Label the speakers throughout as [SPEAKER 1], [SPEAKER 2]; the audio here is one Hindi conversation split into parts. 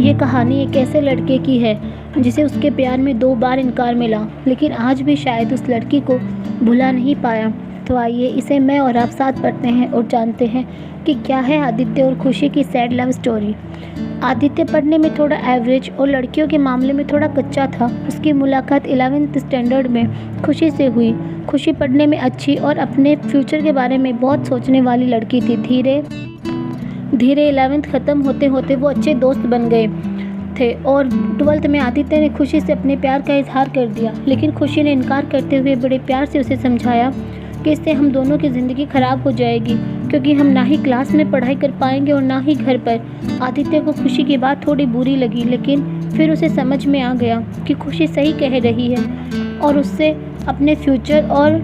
[SPEAKER 1] ये कहानी एक ऐसे लड़के की है जिसे उसके प्यार में 2 बार इनकार मिला, लेकिन आज भी शायद उस लड़की को भुला नहीं पाया। तो आइए इसे मैं और आप साथ पढ़ते हैं और जानते हैं कि क्या है आदित्य और खुशी की सैड लव स्टोरी। आदित्य पढ़ने में थोड़ा एवरेज और लड़कियों के मामले में थोड़ा कच्चा था। उसकी मुलाकात 11th स्टैंडर्ड में खुशी से हुई। खुशी पढ़ने में अच्छी और अपने फ्यूचर के बारे में बहुत सोचने वाली लड़की थी। धीरे धीरे 11th ख़त्म होते होते वो अच्छे दोस्त बन गए थे और 12th में आदित्य ने खुशी से अपने प्यार का इजहार कर दिया, लेकिन खुशी ने इनकार करते हुए बड़े प्यार से उसे समझाया कि इससे हम दोनों की ज़िंदगी ख़राब हो जाएगी, क्योंकि हम ना ही क्लास में पढ़ाई कर पाएंगे और ना ही घर पर। आदित्य को खुशी की बात थोड़ी बुरी लगी, लेकिन फिर उसे समझ में आ गया कि खुशी सही कह रही है और उससे अपने फ्यूचर और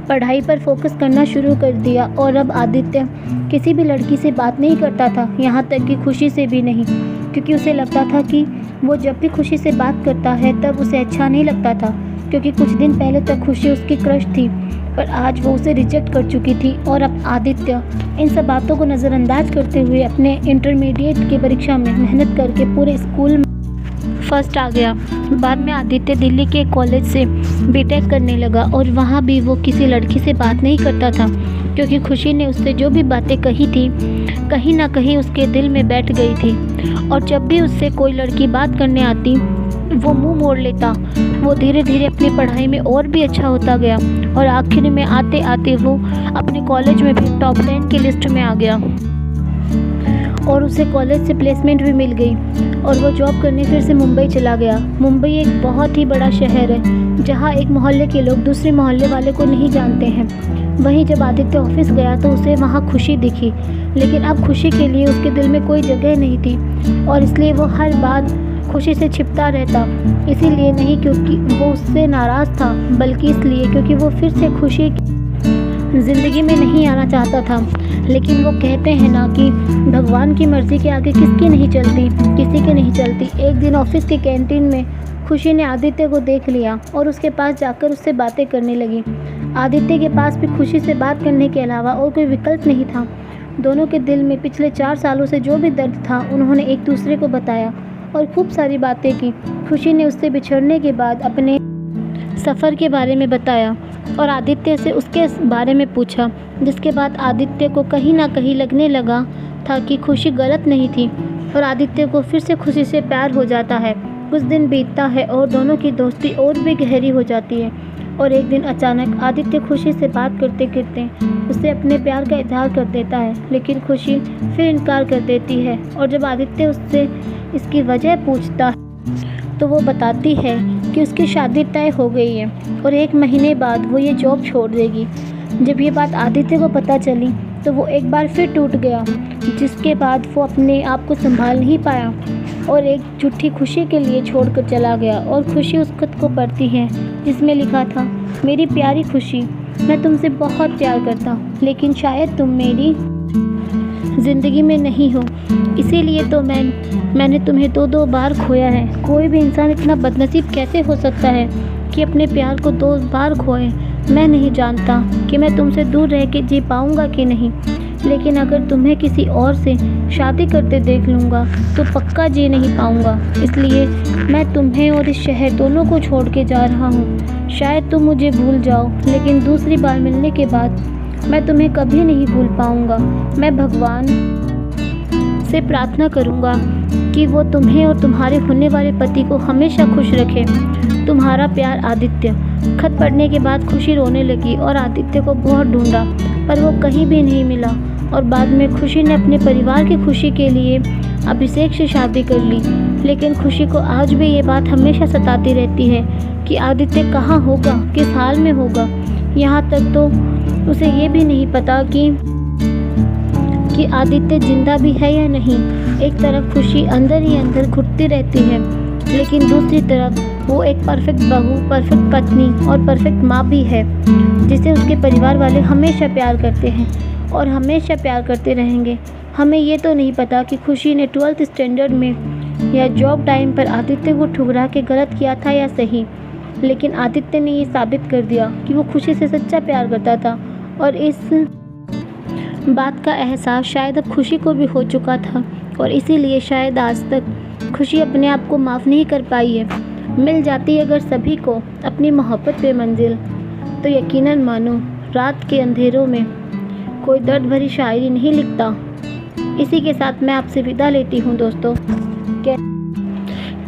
[SPEAKER 1] पढ़ाई पर फोकस करना शुरू कर दिया। और अब आदित्य किसी भी लड़की से बात नहीं करता था, यहाँ तक कि खुशी से भी नहीं, क्योंकि उसे लगता था कि वो जब भी खुशी से बात करता है तब उसे अच्छा नहीं लगता था, क्योंकि कुछ दिन पहले तक खुशी उसकी क्रश थी, पर आज वो उसे रिजेक्ट कर चुकी थी। और अब आदित्य इन सब बातों को नज़रअंदाज करते हुए अपने इंटरमीडिएट की परीक्षा में मेहनत करके पूरे स्कूल में फर्स्ट आ गया। बाद में आदित्य दिल्ली के कॉलेज से बीटेक करने लगा और वहाँ भी वो किसी लड़की से बात नहीं करता था, क्योंकि खुशी ने उससे जो भी बातें कही थी कहीं ना कहीं उसके दिल में बैठ गई थी। और जब भी उससे कोई लड़की बात करने आती वो मुंह मोड़ लेता। वो धीरे धीरे अपनी पढ़ाई में और भी अच्छा होता गया और आखिर में आते आते वो अपने कॉलेज में भी टॉप 10 की लिस्ट में आ गया और उसे कॉलेज से प्लेसमेंट भी मिल गई और वो जॉब करने फिर से मुंबई चला गया। मुंबई एक बहुत ही बड़ा शहर है जहाँ एक मोहल्ले के लोग दूसरे मोहल्ले वाले को नहीं जानते हैं। वहीं जब आदित्य ऑफिस गया तो उसे वहाँ खुशी दिखी, लेकिन अब खुशी के लिए उसके दिल में कोई जगह नहीं थी और इसलिए वो हर बात खुशी से छिपता रहता। इसीलिए नहीं क्योंकि वो उससे नाराज़ था, बल्कि इसलिए क्योंकि वो फिर से खुशी ज़िंदगी में नहीं आना चाहता था। लेकिन वो कहते हैं ना कि भगवान की मर्ज़ी के आगे किसकी नहीं चलती, किसी की नहीं चलती। एक दिन ऑफिस के कैंटीन में खुशी ने आदित्य को देख लिया और उसके पास जाकर उससे बातें करने लगी। आदित्य के पास भी खुशी से बात करने के अलावा और कोई विकल्प नहीं था। दोनों के दिल में पिछले 4 सालों से जो भी दर्द था उन्होंने एक दूसरे को बताया और खूब सारी बातें की। खुशी ने उससे बिछड़ने के बाद अपने सफ़र के बारे में बताया और आदित्य से उसके बारे में पूछा, जिसके बाद आदित्य को कहीं ना कहीं लगने लगा था कि खुशी गलत नहीं थी और आदित्य को फिर से खुशी से प्यार हो जाता है। कुछ दिन बीतता है और दोनों की दोस्ती और भी गहरी हो जाती है और एक दिन अचानक आदित्य खुशी से बात करते करते उससे अपने प्यार का इजहार कर देता है, लेकिन खुशी फिर इनकार कर देती है। और जब आदित्य उससे इसकी वजह पूछता है तो वो बताती है कि उसकी शादी तय हो गई है और 1 महीने बाद वो ये जॉब छोड़ देगी। जब ये बात आदित्य को पता चली तो वो एक बार फिर टूट गया, जिसके बाद वो अपने आप को संभाल नहीं पाया और एक झूठी खुशी के लिए छोड़कर चला गया। और खुशी उस खत को पढ़ती है जिसमें लिखा था, मेरी प्यारी खुशी, मैं तुमसे बहुत प्यार करता हूँ, लेकिन शायद तुम मेरी ज़िंदगी में नहीं हो, इसीलिए तो मैंने तुम्हें 2 बार खोया है। कोई भी इंसान इतना बदनसीब कैसे हो सकता है कि अपने प्यार को 2 बार खोए। मैं नहीं जानता कि मैं तुमसे दूर रह के जी पाऊँगा कि नहीं, लेकिन अगर तुम्हें किसी और से शादी करते देख लूँगा तो पक्का जी नहीं पाऊँगा। इसलिए मैं तुम्हें और इस शहर दोनों को छोड़ के जा रहा हूँ। शायद तुम मुझे भूल जाओ, लेकिन दूसरी बार मिलने के बाद मैं तुम्हें कभी नहीं भूल पाऊँगा। मैं भगवान से प्रार्थना करूँगा कि वो तुम्हें और तुम्हारे होने वाले पति को हमेशा खुश रखे। तुम्हारा प्यार, आदित्य। खत पढ़ने के बाद खुशी रोने लगी और आदित्य को बहुत ढूंढा, पर वो कहीं भी नहीं मिला। और बाद में खुशी ने अपने परिवार की खुशी के लिए अभिषेक से शादी कर ली, लेकिन खुशी को आज भी ये बात हमेशा सताती रहती है कि आदित्य कहाँ होगा, किस हाल में होगा। यहाँ तक तो उसे ये भी नहीं पता कि आदित्य जिंदा भी है या नहीं। एक तरफ खुशी अंदर ही अंदर घुटती रहती है, लेकिन दूसरी तरफ वो एक परफेक्ट बहू, परफेक्ट पत्नी और परफेक्ट माँ भी है, जिसे उसके परिवार वाले हमेशा प्यार करते हैं और हमेशा प्यार करते रहेंगे। हमें ये तो नहीं पता कि खुशी ने 12th स्टैंडर्ड में या जॉब टाइम पर आदित्य को ठुकरा के गलत किया था या सही, लेकिन आदित्य ने ये साबित कर दिया कि वो खुशी से सच्चा प्यार करता था और इस बात का एहसास शायद अब खुशी को भी हो चुका था और इसीलिए शायद आज तक खुशी अपने आप को माफ़ नहीं कर पाई है। मिल जाती अगर सभी को अपनी मोहब्बत पे मंजिल, तो यकीनन मानो रात के अंधेरों में कोई दर्द भरी शायरी नहीं लिखता। इसी के साथ मैं आपसे विदा लेती हूँ दोस्तों।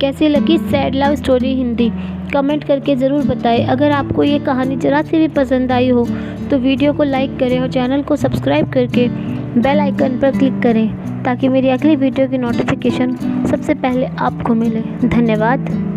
[SPEAKER 1] कैसी लगी sad love story Hindi, comment करके ज़रूर बताएं। अगर आपको ये कहानी ज़रा सी भी पसंद आई हो तो वीडियो को लाइक करें और चैनल को सब्सक्राइब करके बेल आइकन पर क्लिक करें, ताकि मेरी अगली वीडियो की नोटिफिकेशन सबसे पहले आपको मिले। धन्यवाद।